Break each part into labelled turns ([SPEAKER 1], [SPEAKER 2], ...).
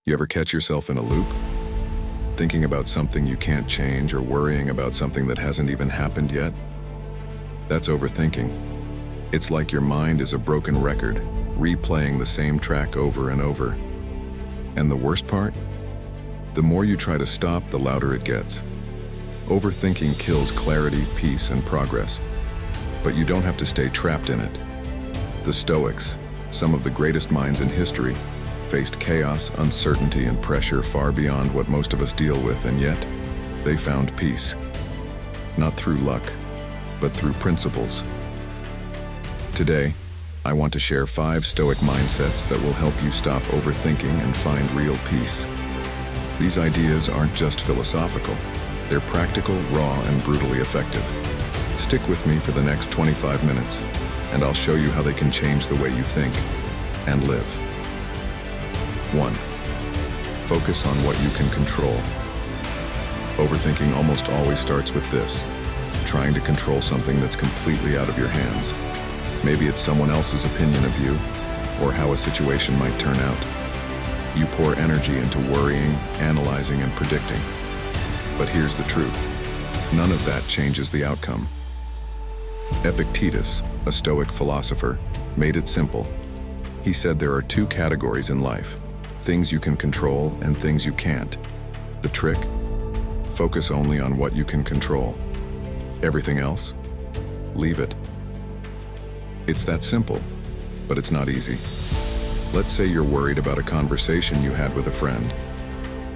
[SPEAKER 1] You ever catch yourself in a loop? Thinking about something you can't change or worrying about something that hasn't even happened yet? That's overthinking. It's like your mind is a broken record, replaying the same track over and over. And the worst part? The more you try to stop, the louder it gets. Overthinking kills clarity, peace, and progress. But you don't have to stay trapped in it. The Stoics, some of the greatest minds in history, faced chaos, uncertainty, and pressure far beyond what most of us deal with, and yet, they found peace. Not through luck, but through principles. Today, I want to share 5 Stoic mindsets that will help you stop overthinking and find real peace. These ideas aren't just philosophical. They're practical, raw, and brutally effective. Stick with me for the next 25 minutes, and I'll show you how they can change the way you think and live. 1. Focus on what you can control. Overthinking almost always starts with this: trying to control something that's completely out of your hands. Maybe it's someone else's opinion of you, or how a situation might turn out. You pour energy into worrying, analyzing, and predicting. But here's the truth: none of that changes the outcome. Epictetus, a Stoic philosopher, made it simple. He said there are 2 categories in life: things you can control and things you can't. The trick? Focus only on what you can control. Everything else? Leave it. It's that simple, but it's not easy. Let's say you're worried about a conversation you had with a friend.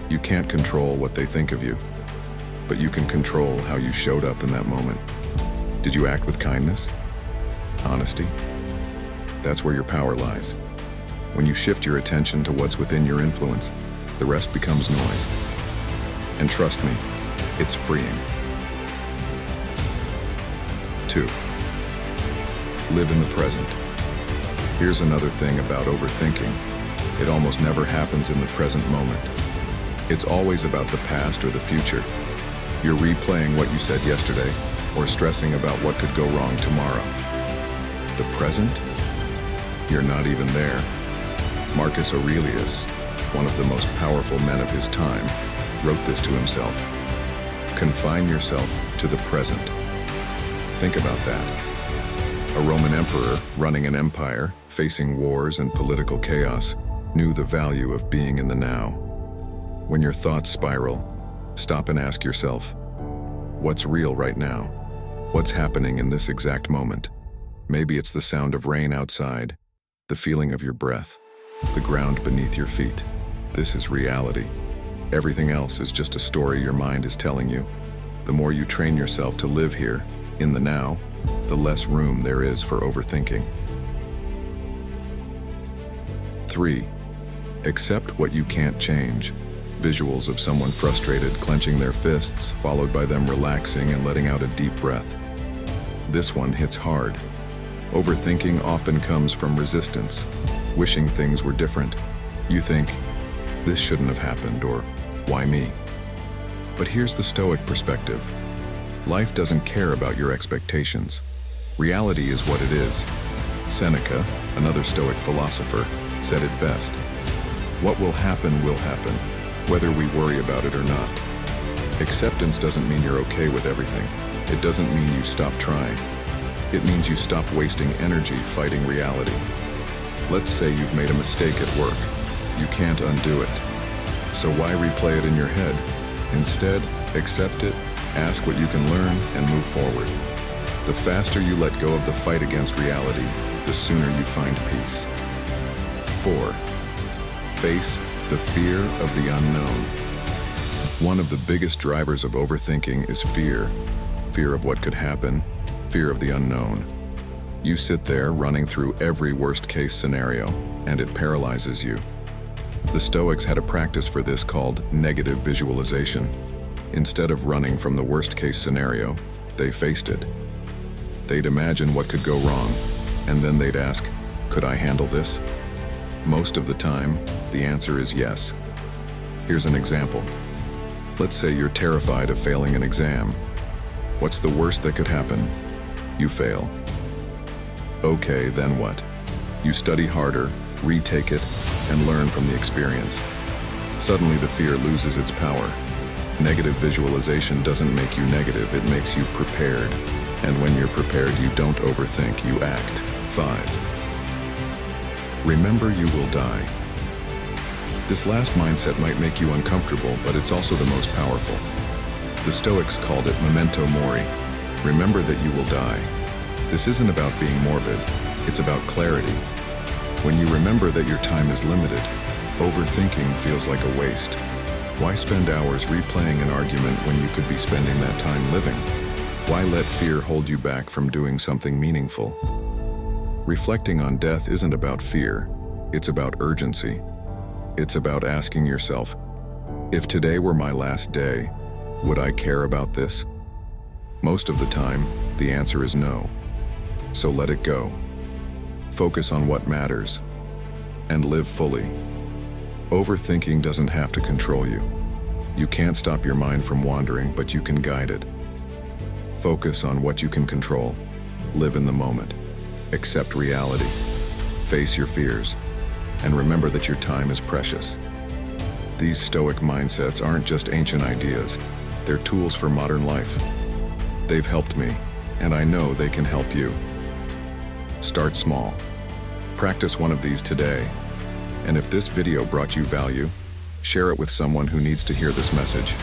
[SPEAKER 1] You can't control what they think of you, but you can control how you showed up in that moment. Did you act with kindness? Honesty? That's where your power lies. When you shift your attention to what's within your influence, the rest becomes noise. And trust me, it's freeing. 2. Live in the present. Here's another thing about overthinking. It almost never happens in the present moment. It's always about the past or the future. You're replaying what you said yesterday, or stressing about what could go wrong tomorrow. The present? You're not even there. Marcus Aurelius, one of the most powerful men of his time, wrote this to himself: confine yourself to the present. Think about that. A Roman emperor running an empire, facing wars and political chaos, knew the value of being in the now. When your thoughts spiral, stop and ask yourself, what's real right now? What's happening in this exact moment? Maybe it's the sound of rain outside, the feeling of your breath, the ground beneath your feet. This is reality. Everything else is just a story your mind is telling you. The more you train yourself to live here, in the now, the less room there is for overthinking. 3. Accept what you can't change. Visuals of someone frustrated clenching their fists, followed by them relaxing and letting out a deep breath. This one hits hard. Overthinking often comes from resistance, wishing things were different. You think, this shouldn't have happened, or why me? But here's the Stoic perspective. Life doesn't care about your expectations. Reality is what it is. Seneca, another Stoic philosopher, said it best: what will happen, whether we worry about it or not. Acceptance doesn't mean you're okay with everything. It doesn't mean you stop trying. It means you stop wasting energy fighting reality. Let's say you've made a mistake at work. You can't undo it. So why replay it in your head? Instead, accept it, ask what you can learn, and move forward. The faster you let go of the fight against reality, the sooner you find peace. 4. Face the fear of the unknown. One of the biggest drivers of overthinking is fear. Fear of what could happen, fear of the unknown. You sit there running through every worst-case scenario, and it paralyzes you. The Stoics had a practice for this called negative visualization. Instead of running from the worst-case scenario, they faced it. They'd imagine what could go wrong, and then they'd ask, could I handle this? Most of the time, the answer is yes. Here's an example. Let's say you're terrified of failing an exam. What's the worst that could happen? You fail. Okay, then what? You study harder, retake it, and learn from the experience. Suddenly the fear loses its power. Negative visualization doesn't make you negative, it makes you prepared. And when you're prepared, you don't overthink, you act. 5. Remember you will die. This last mindset might make you uncomfortable, but it's also the most powerful. The Stoics called it memento mori. Remember that you will die. This isn't about being morbid, it's about clarity. When you remember that your time is limited, overthinking feels like a waste. Why spend hours replaying an argument when you could be spending that time living? Why let fear hold you back from doing something meaningful? Reflecting on death isn't about fear, it's about urgency. It's about asking yourself, if today were my last day, would I care about this? Most of the time, the answer is no. So let it go. Focus on what matters, and live fully. Overthinking doesn't have to control you. You can't stop your mind from wandering, but you can guide it. Focus on what you can control. Live in the moment. Accept reality. Face your fears. And remember that your time is precious. These Stoic mindsets aren't just ancient ideas. They're tools for modern life. They've helped me, and I know they can help you. Start small. Practice one of these today. And if this video brought you value, share it with someone who needs to hear this message.